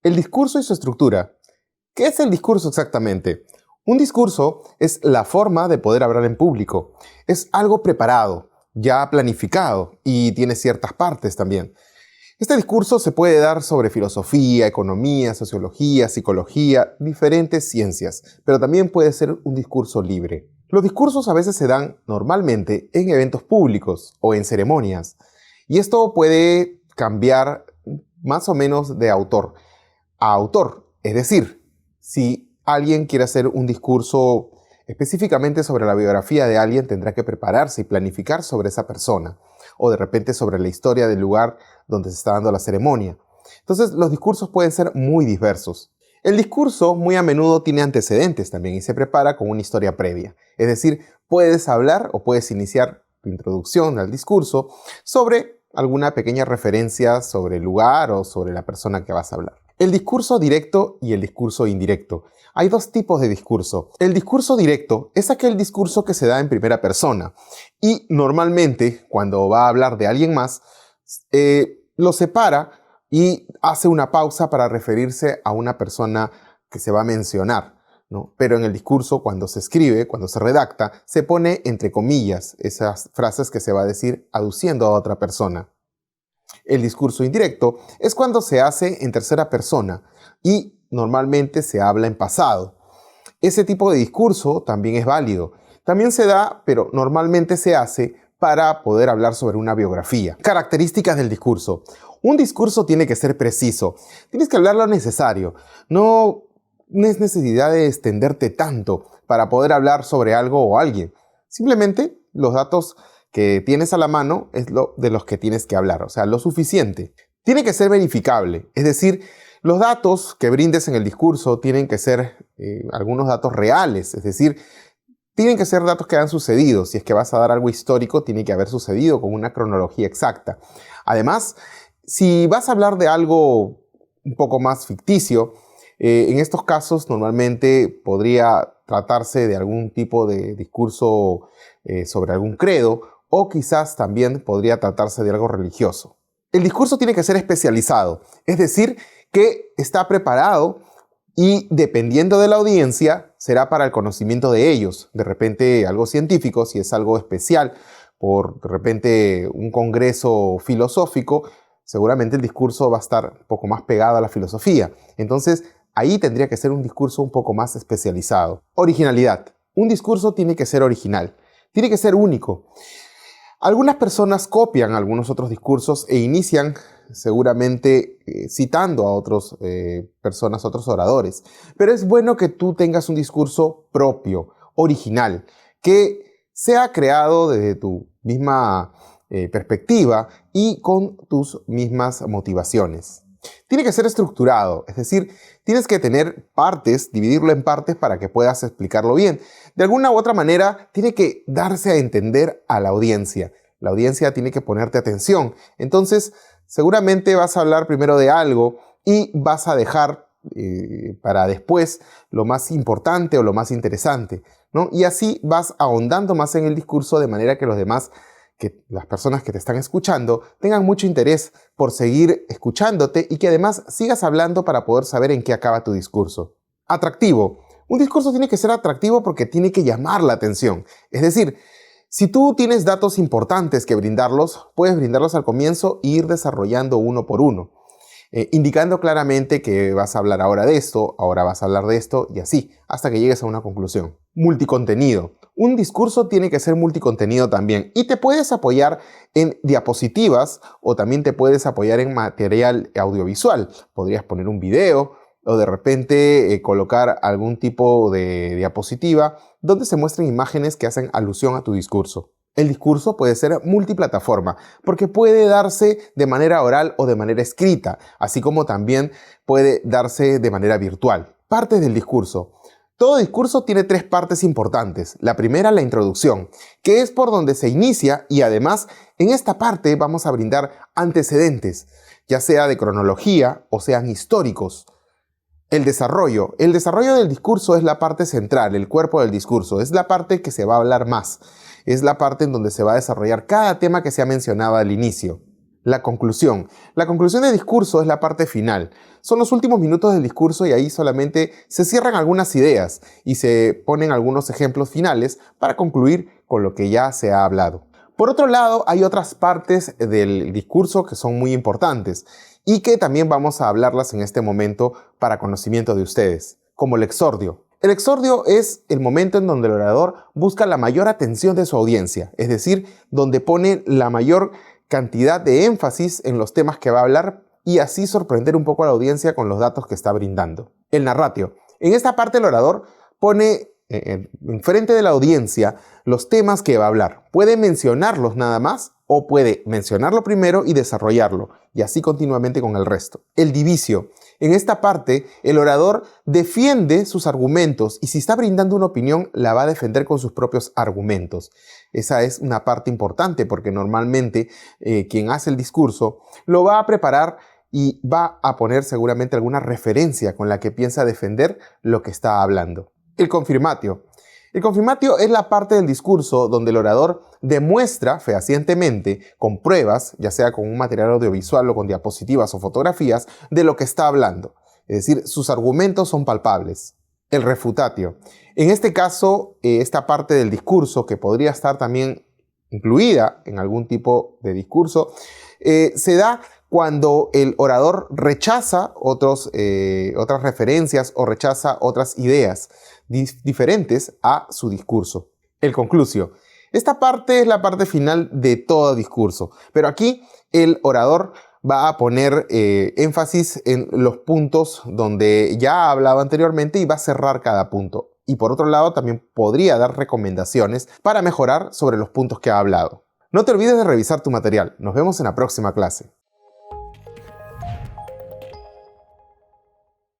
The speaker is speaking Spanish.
El discurso y su estructura. ¿Qué es el discurso exactamente? Un discurso es la forma de poder hablar en público. Es algo preparado, ya planificado y tiene ciertas partes también. Este discurso se puede dar sobre filosofía, economía, sociología, psicología, diferentes ciencias, pero también puede ser un discurso libre. Los discursos a veces se dan normalmente en eventos públicos o en ceremonias, y esto puede cambiar más o menos de autor a autor. Es decir, si alguien quiere hacer un discurso específicamente sobre la biografía de alguien, tendrá que prepararse y planificar sobre esa persona, o de repente sobre la historia del lugar donde se está dando la ceremonia. Entonces, los discursos pueden ser muy diversos. El discurso muy a menudo tiene antecedentes también y se prepara con una historia previa. Es decir, puedes hablar o puedes iniciar tu introducción al discurso sobre alguna pequeña referencia sobre el lugar o sobre la persona que vas a hablar. El discurso directo y el discurso indirecto. Hay dos tipos de discurso. El discurso directo es aquel discurso que se da en primera persona y normalmente cuando va a hablar de alguien más, lo separa y hace una pausa para referirse a una persona que se va a mencionar, ¿no? Pero en el discurso, cuando se escribe, cuando se redacta, se pone entre comillas esas frases que se va a decir aduciendo a otra persona. El discurso indirecto es cuando se hace en tercera persona y normalmente se habla en pasado. Ese tipo de discurso también es válido. También se da, pero normalmente se hace para poder hablar sobre una biografía. Características del discurso. Un discurso tiene que ser preciso. Tienes que hablar lo necesario. No es necesidad de extenderte tanto para poder hablar sobre algo o alguien. Simplemente los datos que tienes a la mano es de los que tienes que hablar, o sea, lo suficiente. Tiene que ser verificable, es decir, los datos que brindes en el discurso tienen que ser algunos datos reales, es decir, tienen que ser datos que han sucedido. Si es que vas a dar algo histórico, tiene que haber sucedido con una cronología exacta. Además, si vas a hablar de algo un poco más ficticio, en estos casos normalmente podría tratarse de algún tipo de discurso sobre algún credo, o quizás también podría tratarse de algo religioso. El discurso tiene que ser especializado, es decir, que está preparado y dependiendo de la audiencia será para el conocimiento de ellos. De repente algo científico, si es algo especial, por de repente un congreso filosófico, seguramente el discurso va a estar un poco más pegado a la filosofía. Entonces ahí tendría que ser un discurso un poco más especializado. Originalidad. Un discurso tiene que ser original, tiene que ser único. Algunas personas copian algunos otros discursos e inician seguramente citando a otras personas, otros oradores. Pero es bueno que tú tengas un discurso propio, original, que sea creado desde tu misma perspectiva y con tus mismas motivaciones. Tiene que ser estructurado, es decir, tienes que tener partes, dividirlo en partes para que puedas explicarlo bien. De alguna u otra manera, tiene que darse a entender a la audiencia. La audiencia tiene que ponerte atención. Entonces, seguramente vas a hablar primero de algo y vas a dejar para después lo más importante o lo más interesante, ¿no? Y así vas ahondando más en el discurso de manera que los demás, que las personas que te están escuchando tengan mucho interés por seguir escuchándote y que además sigas hablando para poder saber en qué acaba tu discurso. Atractivo. Un discurso tiene que ser atractivo porque tiene que llamar la atención. Es decir, si tú tienes datos importantes que brindarlos, puedes brindarlos al comienzo e ir desarrollando uno por uno, indicando claramente que vas a hablar ahora de esto, ahora vas a hablar de esto y así, hasta que llegues a una conclusión. Multicontenido. Un discurso tiene que ser multicontenido también y te puedes apoyar en diapositivas o también te puedes apoyar en material audiovisual. Podrías poner un video o de repente colocar algún tipo de diapositiva donde se muestren imágenes que hacen alusión a tu discurso. El discurso puede ser multiplataforma porque puede darse de manera oral o de manera escrita, así como también puede darse de manera virtual. Partes del discurso. Todo discurso tiene tres partes importantes. La primera, la introducción, que es por donde se inicia y además en esta parte vamos a brindar antecedentes, ya sea de cronología o sean históricos. El desarrollo. El desarrollo del discurso es la parte central, el cuerpo del discurso. Es la parte que se va a hablar más. Es la parte en donde se va a desarrollar cada tema que se ha mencionado al inicio. La conclusión. La conclusión del discurso es la parte final. Son los últimos minutos del discurso y ahí solamente se cierran algunas ideas y se ponen algunos ejemplos finales para concluir con lo que ya se ha hablado. Por otro lado, hay otras partes del discurso que son muy importantes y que también vamos a hablarlas en este momento para conocimiento de ustedes, como el exordio. El exordio es el momento en donde el orador busca la mayor atención de su audiencia, es decir, donde pone la mayor cantidad de énfasis en los temas que va a hablar y así sorprender un poco a la audiencia con los datos que está brindando. El narratio. En esta parte el orador pone enfrente de la audiencia los temas que va a hablar. Puede mencionarlos nada más o puede mencionarlo primero y desarrollarlo, y así continuamente con el resto. El divicio. En esta parte, el orador defiende sus argumentos y si está brindando una opinión, la va a defender con sus propios argumentos. Esa es una parte importante porque normalmente quien hace el discurso lo va a preparar y va a poner seguramente alguna referencia con la que piensa defender lo que está hablando. El confirmatio. El confirmatio es la parte del discurso donde el orador demuestra fehacientemente, con pruebas, ya sea con un material audiovisual o con diapositivas o fotografías, de lo que está hablando. Es decir, sus argumentos son palpables. El refutatio. En este caso, esta parte del discurso, que podría estar también incluida en algún tipo de discurso, se da cuando el orador rechaza otras referencias o rechaza otras ideas diferentes a su discurso. El conclusio. Esta parte es la parte final de todo discurso, pero aquí el orador va a poner énfasis en los puntos donde ya ha hablado anteriormente y va a cerrar cada punto. Y por otro lado también podría dar recomendaciones para mejorar sobre los puntos que ha hablado. No te olvides de revisar tu material. Nos vemos en la próxima clase.